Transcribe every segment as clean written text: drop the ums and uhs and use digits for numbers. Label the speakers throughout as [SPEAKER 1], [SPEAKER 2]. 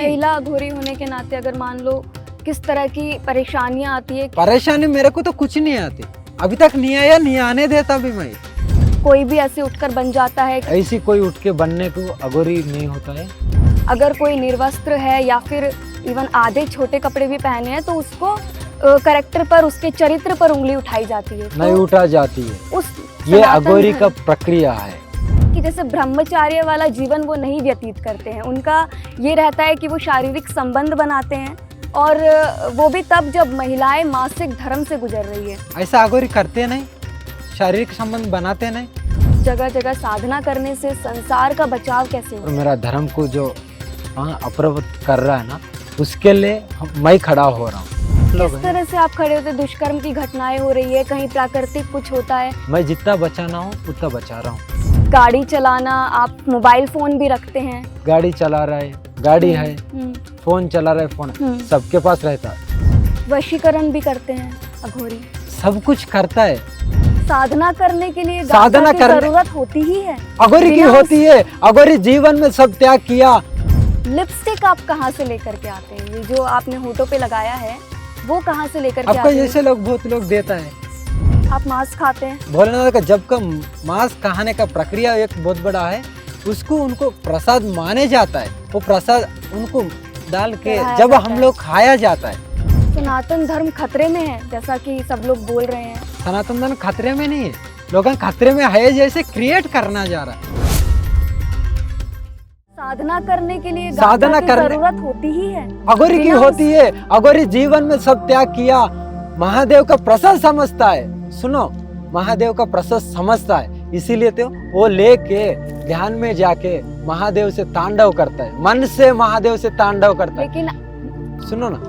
[SPEAKER 1] महिला अघोरी होने के नाते अगर मान लो किस तरह की परेशानियां आती है?
[SPEAKER 2] परेशानी मेरे को तो कुछ नहीं आती, अभी तक नहीं आया, नहीं आने देता भी मैं।
[SPEAKER 1] कोई भी ऐसे उठकर बन जाता है?
[SPEAKER 2] ऐसी कोई उठ के बनने को अघोरी नहीं होता है।
[SPEAKER 1] अगर कोई निर्वस्त्र है या फिर इवन आधे छोटे कपड़े भी पहने हैं तो उसको करेक्टर पर, उसके चरित्र पर उंगली उठाई जाती है।
[SPEAKER 2] नहीं
[SPEAKER 1] तो
[SPEAKER 2] उठा जाती है,
[SPEAKER 1] उस
[SPEAKER 2] ये अघोरी का प्रक्रिया है
[SPEAKER 1] कि जैसे ब्रह्मचार्य वाला जीवन वो नहीं व्यतीत करते हैं, उनका ये रहता है कि वो शारीरिक संबंध बनाते हैं और वो भी तब जब महिलाएं मासिक धर्म से गुजर रही है।
[SPEAKER 2] ऐसा अघोरी करते नहीं, शारीरिक संबंध बनाते नहीं।
[SPEAKER 1] जगह जगह साधना करने से संसार का बचाव कैसे हो?
[SPEAKER 2] मेरा धर्म को जो अप्रवत कर रहा है ना, उसके लिए मैं खड़ा हो रहा हूँ।
[SPEAKER 1] किस तरह से आप खड़े होते? दुष्कर्म की घटनाएं हो रही है, कहीं प्राकृतिक कुछ होता है?
[SPEAKER 2] मैं जितना बचाना हूँ उतना बचा रहा हूँ।
[SPEAKER 1] गाड़ी चलाना, आप मोबाइल फोन भी रखते हैं?
[SPEAKER 2] गाड़ी चला रहा है, गाड़ी है, फोन चला रहा है, फोन सबके पास रहता है।
[SPEAKER 1] वशीकरण भी करते हैं अघोरी?
[SPEAKER 2] सब कुछ करता है।
[SPEAKER 1] साधना करने के लिए
[SPEAKER 2] साधना
[SPEAKER 1] की
[SPEAKER 2] करने
[SPEAKER 1] जरूरत होती ही है।
[SPEAKER 2] अघोरी की होती है। अघोरी जीवन में सब त्याग किया।
[SPEAKER 1] लिपस्टिक आप कहाँ से लेकर के आते हैं? ये जो आपने होठों पे लगाया है वो कहाँ से लेकर के आते
[SPEAKER 2] आपको
[SPEAKER 1] हैं?
[SPEAKER 2] जैसे लोग बहुत लोग देता है।
[SPEAKER 1] आप मांस खाते हैं?
[SPEAKER 2] भोलेनाथ का जब का मांस खाने का प्रक्रिया एक बहुत बड़ा है, उसको उनको प्रसाद माने जाता है। वो प्रसाद उनको डाल के जब हम लोग खाया जाता है।
[SPEAKER 1] सनातन धर्म खतरे में है जैसा कि सब लोग बोल रहे हैं।
[SPEAKER 2] सनातन धर्म खतरे में नहीं है, लोग खतरे में है जैसे क्रिएट करना जा रहा है।
[SPEAKER 1] साधना करने के लिए
[SPEAKER 2] साधना
[SPEAKER 1] की
[SPEAKER 2] करने
[SPEAKER 1] जरूरत होती ही है।
[SPEAKER 2] अघोरी की होती है। अघोरी जीवन में सब त्याग किया, महादेव का प्रसाद समझता है। सुनो, महादेव का प्रसाद समझता है, इसीलिए तो वो लेके ध्यान में जाके महादेव से तांडव करता है, मन से महादेव से तांडव करता है।
[SPEAKER 1] लेकिन
[SPEAKER 2] सुनो ना,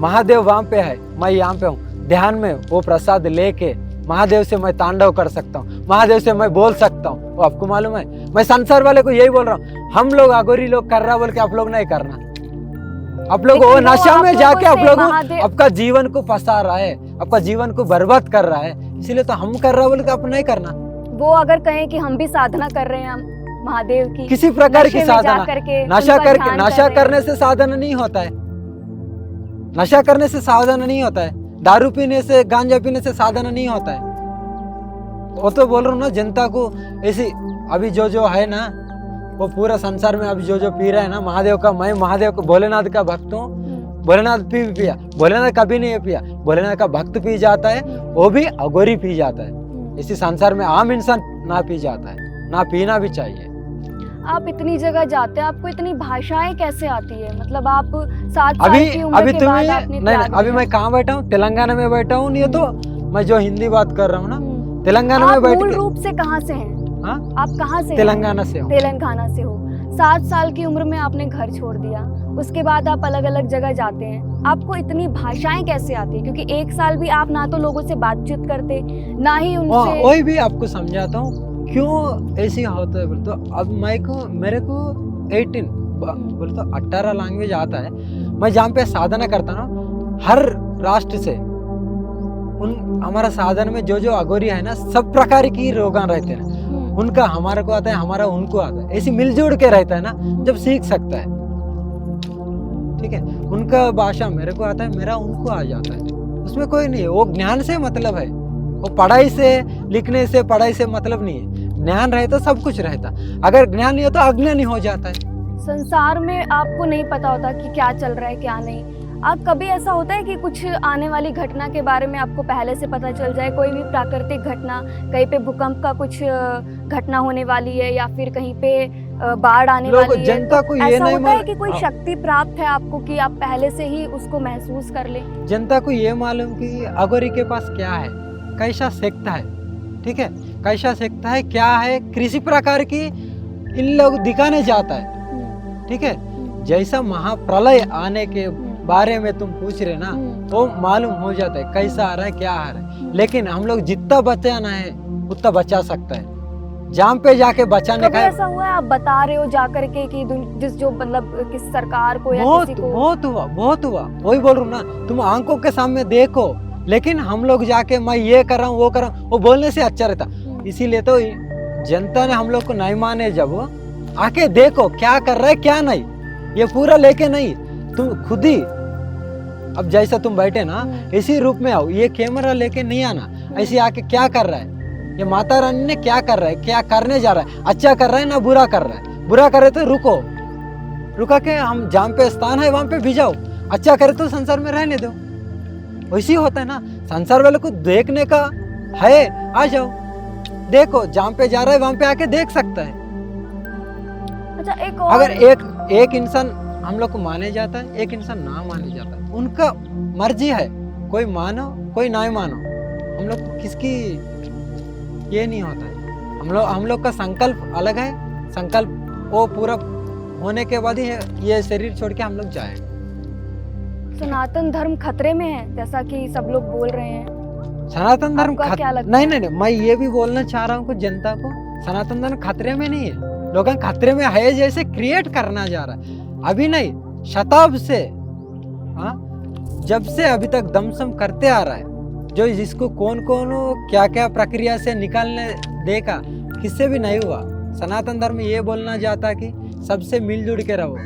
[SPEAKER 2] महादेव वहां पे है, मैं यहाँ पे हूँ, ध्यान में वो प्रसाद लेके महादेव से मैं तांडव कर सकता हूँ, महादेव से मैं बोल सकता हूँ। वो आपको मालूम है, मैं संसार वाले को यही बोल रहा हूँ, हम लोग अघोरी लोग कर रहा बोल के आप लोग नहीं करना। आप लोग वो नशा में जाके आप लोग आपका जीवन को फंसा रहा है, आपका जीवन को बर्बाद कर रहा है, इसीलिए तो हम कर रहा बोल के आप नहीं करना।
[SPEAKER 1] वो अगर कहें कि हम भी साधना कर रहे हैं महादेव की,
[SPEAKER 2] किसी प्रकार की साधना, नशा करने से साधना नहीं होता है। नशा करने से साधना नहीं होता है, दारू पीने से, गांजा पीने से साधना नहीं होता है। वो तो बोल रहा हूँ ना, जनता को ऐसी अभी जो है ना, वो पूरा संसार में अभी जो पी रहा है ना महादेव का, मैं महादेव को भोलेनाथ का भक्त हूँ। भोलेनाथ पिया, भोलेनाथ कभी नहीं पिया, भोलेनाथ का भक्त पी जाता है, वो भी अघोरी पी जाता है। इसी संसार में आम इंसान ना पी जाता है, ना पीना भी चाहिए।
[SPEAKER 1] आप इतनी जगह जाते हैं, आपको इतनी भाषाएं कैसे आती है? मतलब आप 7 साल की उम्र के बाद आपने
[SPEAKER 2] नहीं, अभी मैं कहाँ बैठा हूँ? तेलंगाना में बैठा हूँ। नहीं तो मैं जो हिंदी बात कर रहा हूँ ना, तेलंगाना में बैठ के।
[SPEAKER 1] मूल रूप से कहाँ से हैं?
[SPEAKER 2] हाँ?
[SPEAKER 1] आप कहाँ से?
[SPEAKER 2] तेलंगाना से हूँ।
[SPEAKER 1] तेलंगाना से हो। 7 साल की उम्र में आपने घर छोड़ दिया, उसके बाद आप अलग अलग जगह जाते हैं, आपको इतनी भाषाएं कैसे आती है? क्योंकि 1 साल भी आप ना तो लोगों से बातचीत करते, ना ही उनसे।
[SPEAKER 2] वही भी आपको समझाता हूँ क्यों ऐसी होता है। बोले तो अब मेरे को 18 बोले तो 18 लैंग्वेज आता है। मैं जहाँ पे साधना करता ना, हर राष्ट्र से हमारा साधन में जो अघोरी है ना, सब प्रकार की रोगान रहते हैं। उनका हमारे को आता है, हमारा उनको आता है, ऐसी मिलजुल के रहता है ना, जब सीख सकता है। ठीक है, उनका भाषा मेरे को आता है, मेरा उनको आ जाता है, उसमें कोई नहीं है। वो ज्ञान से मतलब है, वो पढ़ाई से, लिखने से, पढ़ाई से मतलब नहीं है। ज्ञान रहता सब कुछ रहता, अगर ज्ञान नहीं होता अज्ञानी हो जाता है।
[SPEAKER 1] संसार में आपको नहीं पता होता कि क्या चल रहा है क्या नहीं। आप कभी ऐसा होता है कि कुछ आने वाली घटना के बारे में आपको पहले से पता चल जाए? कोई भी प्राकृतिक घटना, कहीं पे भूकंप का कुछ घटना होने वाली है या फिर कहीं पे बाढ़ आने वाली है,
[SPEAKER 2] जनता को ये
[SPEAKER 1] ऐसा
[SPEAKER 2] नहीं
[SPEAKER 1] होता है कि कोई शक्ति प्राप्त है आपको कि आप पहले से ही उसको महसूस कर ले?
[SPEAKER 2] जनता को ये मालूम कि अघोरी के पास क्या है, कैसा सीखता है। ठीक है, कैसा सीखता है, क्या है, किसी प्रकार की इन लोग दिखाने जाता है। ठीक है, जैसा महाप्रलय आने के बारे में तुम पूछ रहे ना, वो मालूम हो जाता है कैसा आ रहा है, क्या आ रहा है। लेकिन हम लोग जितना बचाना है उतना बचा सकता है, जहाँ पे जाके बचाने का।
[SPEAKER 1] ऐसा हुआ है आप बता रहे हो जाकर के कि जिस जो मतलब किस सरकार को या किसी को?
[SPEAKER 2] बहुत हुआ, वही बोल रहा हूँ ना, तुम आंखों के सामने देखो, लेकिन हम लोग जाके मैं ये कर रहा हूँ, वो कर रहा हूँ, वो बोलने से अच्छा रहता। इसीलिए तो जनता ने हम लोग को नहीं माने, जब आके देखो क्या कर रहा है क्या नहीं, ये पूरा लेके नहीं, तुम खुद ही अब जैसा तुम बैठे ना इसी रूप में आओ, ये कैमरा लेके नहीं आना। ऐसे आके क्या कर रहा है ये माता रानी ने, क्या कर रहा है, क्या करने जा रहा है, अच्छा कर रहा है ना बुरा कर रहा है। बुरा करे तो रुको, रुका के हम जहाँ पे स्थान है वहां पे भी जाओ, अच्छा करे तो संसार में रहने दो। वैसे होता है ना, संसार वाले को देखने का है, आ जाओ देखो, जहाँ पे जा रहा है वहां पे आके देख सकता है।
[SPEAKER 1] अच्छा, एक और
[SPEAKER 2] अगर एक इंसान हम लोग को माने जाता है, एक इंसान ना माने जाता है, उनका मर्जी है, कोई मानो कोई ना मानो, हम लोग को किसकी ये नहीं होता है। हम लोग का संकल्प अलग है, संकल्प वो पूरा होने के बाद ही ये शरीर छोड़ के हम लोग जाएंगे।
[SPEAKER 1] सनातन धर्म खतरे में है जैसा कि सब लोग बोल रहे हैं।
[SPEAKER 2] सनातन धर्म
[SPEAKER 1] आपका क्या लगता
[SPEAKER 2] नहीं, मैं ये भी बोलना चाह रहा हूँ जनता को, सनातन धर्म खतरे में नहीं है, लोग खतरे में है जैसे क्रिएट करना जा रहा है। अभी नहीं, शताब्द से, जब से अभी तक दमसम करते आ रहा है, जो जिसको कौन क्या क्या प्रक्रिया से निकालने देखा, किससे भी नहीं हुआ। सनातन धर्म ये बोलना चाहता कि सबसे मिलजुल के रहो,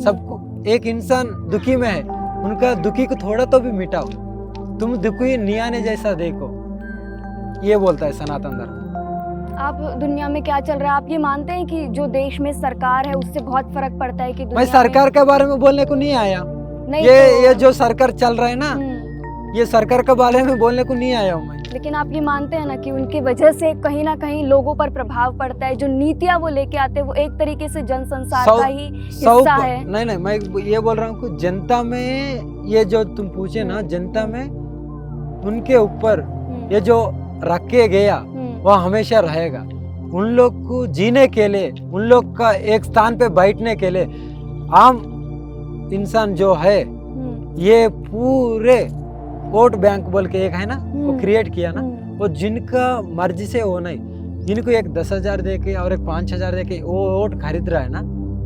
[SPEAKER 2] सबको, एक इंसान दुखी में है उनका दुखी को थोड़ा तो भी मिटाओ, तुम दुखी नहीं आने जैसा देखो, ये बोलता है सनातन धर्म।
[SPEAKER 1] आप दुनिया में क्या चल रहा है, आप ये मानते हैं कि जो देश में सरकार है उससे बहुत फर्क पड़ता है कि
[SPEAKER 2] मैं
[SPEAKER 1] दुनिया
[SPEAKER 2] सरकार के बारे में बोलने को नहीं आया,
[SPEAKER 1] नहीं
[SPEAKER 2] ये जो सरकार चल रहा है ना,
[SPEAKER 1] हम्म,
[SPEAKER 2] ये सरकार के बारे में बोलने को नहीं आया हूँ मैं।
[SPEAKER 1] लेकिन आप ये मानते हैं ना कि उनकी वजह से कहीं ना कहीं लोगों पर प्रभाव पड़ता है, जो नीतियां वो लेके आते हैं वो एक तरीके से जन संसार का ही हिस्सा है।
[SPEAKER 2] नहीं, मैं ये बोल रहा हूँ कि जनता में, ये जो तुम पूछे ना, जनता में उनके ऊपर ये जो रख के गया वह हमेशा रहेगा। उन लोग को जीने के लिए, उन लोग का एक स्थान पे बैठने के लिए आम इंसान जो है, ये पूरे वोट बैंक बोल के एक है ना, वो क्रिएट किया ना, वो जिनका मर्जी से वो नहीं, जिनको एक 10,000 दे के और एक 5,000 दे के वो वोट खरीद रहा है ना,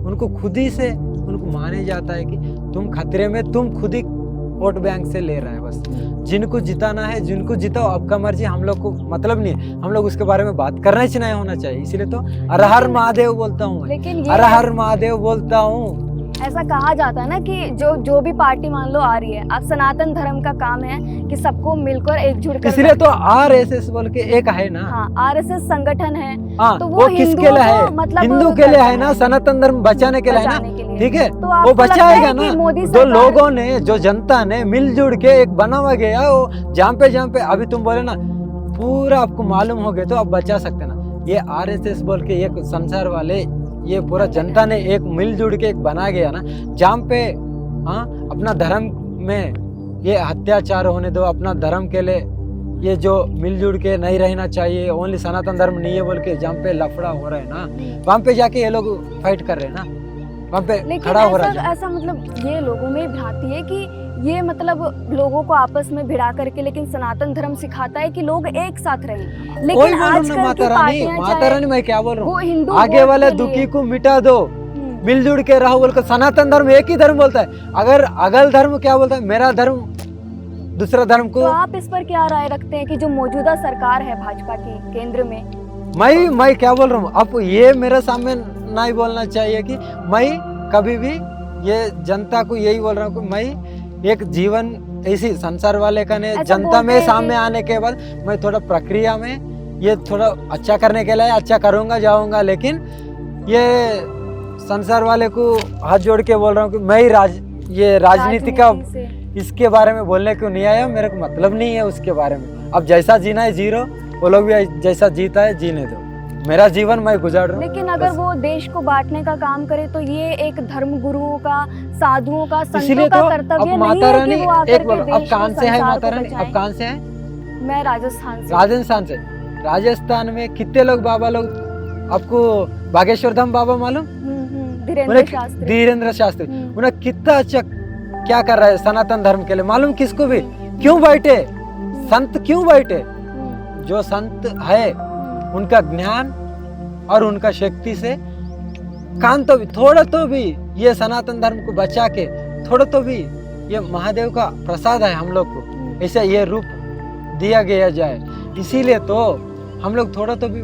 [SPEAKER 2] उनको खुद ही से उनको माने जाता है कि तुम खतरे में, तुम खुद ही वोट बैंक से ले रहा है। बस जिनको जिताना है, जिनको जिताओ, आपका मर्जी, हम लोग को मतलब नहीं है, हम लोग उसके बारे में बात करना ही नहीं होना चाहिए। इसीलिए तो हर हर महादेव बोलता हूँ,
[SPEAKER 1] लेकिन
[SPEAKER 2] हर हर महादेव बोलता हूँ।
[SPEAKER 1] ऐसा कहा जाता है ना कि जो भी पार्टी मान लो आ रही है, अब सनातन धर्म का काम है कि सबको मिलकर एकजुट कर,
[SPEAKER 2] इसलिए तो RSS बोल के एक है ना,
[SPEAKER 1] हाँ, RSS संगठन है,
[SPEAKER 2] हाँ,
[SPEAKER 1] तो
[SPEAKER 2] वो किसके लिए है,
[SPEAKER 1] मतलब
[SPEAKER 2] हिंदू के लिए है ना, सनातन धर्म बचाने के लिए है ना, ठीक है,
[SPEAKER 1] तो
[SPEAKER 2] वो बचाएगा ना।
[SPEAKER 1] मोदी
[SPEAKER 2] जो लोगों ने, जो जनता ने मिलजुल के एक बनावा गया, वो जहाँ पे अभी तुम बोले ना पूरा आपको मालूम हो गया, तो आप बचा सकते ना। ये RSS बोल के एक संसार वाले, ये पूरा जनता ने एक मिलजुल के एक बना गया ना, जहाँ पे अपना धर्म में ये अत्याचार होने दो, अपना धर्म के लिए ये जो मिलजुल के नहीं रहना चाहिए, ओनली सनातन धर्म नहीं है बोल के जहाँ पे लफड़ा हो रहा है ना, वहाँ पे जाके ये लोग फाइट कर रहे हैं ना, वहाँ पे खड़ा हो रहा है।
[SPEAKER 1] ऐसा मतलब ये लोगों में भ्रांति है कि ये मतलब लोगों को आपस में भिड़ा करके, लेकिन सनातन धर्म सिखाता है कि लोग एक साथ रहें। लेकिन आजकल
[SPEAKER 2] माता रानी मैं क्या बोल रहा हूँ,
[SPEAKER 1] आगे
[SPEAKER 2] आगे वाले दुखी को मिटा दो, मिलजुल के रहो बोल कर। सनातन धर्म एक ही धर्म बोलता है, अगर अगल धर्म क्या बोलता है, मेरा धर्म दूसरा धर्म को।
[SPEAKER 1] तो आप इस पर क्या राय रखते हैं कि जो मौजूदा सरकार है भाजपा की केंद्र में,
[SPEAKER 2] मैं क्या बोल रहा हूँ, अब ये मेरे सामने नहीं बोलना चाहिए कि मैं कभी भी, ये जनता को यही बोल रहा हूँ कि मैं एक जीवन ऐसी संसार वाले का ने जनता में सामने आने के बाद मैं थोड़ा प्रक्रिया में ये थोड़ा अच्छा करने के लिए अच्छा करूँगा, जाऊँगा, लेकिन ये संसार वाले को हाथ जोड़ के बोल रहा हूँ कि मैं ये राजनीति का इसके बारे में बोलने क्यों नहीं आया, मेरे को मतलब नहीं है उसके बारे में। अब जैसा जीना है जी लो, वो लोग भी जैसा जीता है जीने दो, मेरा जीवन मैं गुजार रहा हूँ।
[SPEAKER 1] लेकिन अगर वो देश को बांटने का काम करे तो ये एक धर्म गुरुओं का, साधुओं का, संतों का कर्तव्य नहीं है कि वो आकर के देश को,
[SPEAKER 2] कहाँ से है माता रानी, अब कहाँ से है?
[SPEAKER 1] मैं राजस्थान से।
[SPEAKER 2] राजस्थान से। राजस्थान में कितने लोग बाबा लोग, आपको बागेश्वर धाम बाबा मालूम? धीरेन्द्र शास्त्री। उन्हें कितना अच्छा क्या कर रहा है सनातन धर्म के लिए, मालूम किसको भी? क्यों बैठे संत, क्यों बैठे? जो संत है उनका ज्ञान और उनका शक्ति से कान तो भी, थोड़ा तो भी ये सनातन धर्म को बचा के, थोड़ा तो भी ये महादेव का प्रसाद है हम लोग को, ऐसा ये रूप दिया गया जाए। इसीलिए तो हम लोग थोड़ा तो भी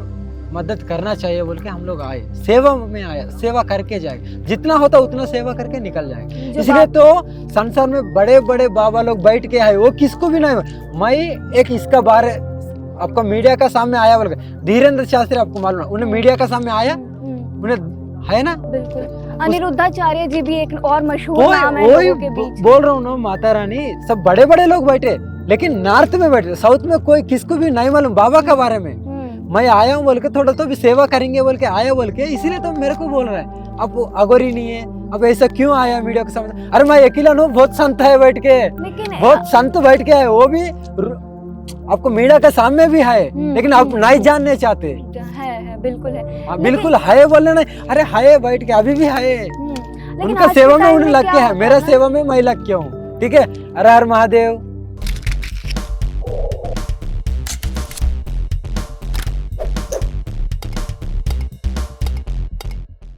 [SPEAKER 2] मदद करना चाहिए बोल के हम लोग आए, सेवा में आए, सेवा करके जाएंगे, जितना होता उतना सेवा करके निकल जाएंगे।
[SPEAKER 1] जो
[SPEAKER 2] इसलिए तो संसार में बड़े बड़े बाबा लोग बैठ के आए, वो किसको भी नहीं। मैं एक इसका बारे आपको मीडिया का सामने आया बोल के, धीरेन्द्र शास्त्री आपको मालूम है, उन्हें मीडिया का सामने आया, उन्हें है ना,
[SPEAKER 1] बिल्कुल। अनिरुद्धाचार्य जी भी एक और मशहूर नाम है
[SPEAKER 2] वही
[SPEAKER 1] लोगों के बीच।
[SPEAKER 2] बोल रहा हूँ ना, माता रानी सब बड़े बड़े लोग बैठे, लेकिन नॉर्थ में बैठे, साउथ में कोई किसको भी नहीं मालूम बाबा के बारे में। मैं आया हूँ बोल के, थोड़ा तो भी सेवा करेंगे बोल के आया बोल के, इसीलिए तो मेरे को बोल रहा है। अब अगोरी नहीं है, अब ऐसा क्यों आया मीडिया के सामने? अरे मैं अकेला हूँ, बहुत संत है बैठ के,
[SPEAKER 1] लेकिन
[SPEAKER 2] बहुत संत बैठ के है, वो भी आपको मीडिया के सामने भी है, लेकिन आप नहीं जानने चाहते।
[SPEAKER 1] है बिल्कुल है।
[SPEAKER 2] हाँ, बिल्कुल है बोलने नहीं, अरे है बैठ के, अभी भी है।
[SPEAKER 1] लेकिन
[SPEAKER 2] उनका
[SPEAKER 1] आज के
[SPEAKER 2] सेवा में
[SPEAKER 1] टाइम
[SPEAKER 2] उन्हें
[SPEAKER 1] में
[SPEAKER 2] लग
[SPEAKER 1] क्या
[SPEAKER 2] के है,
[SPEAKER 1] होता
[SPEAKER 2] मेरा
[SPEAKER 1] ना,
[SPEAKER 2] सेवा में मैं लग के हूँ। ठीक है, हर हर महादेव।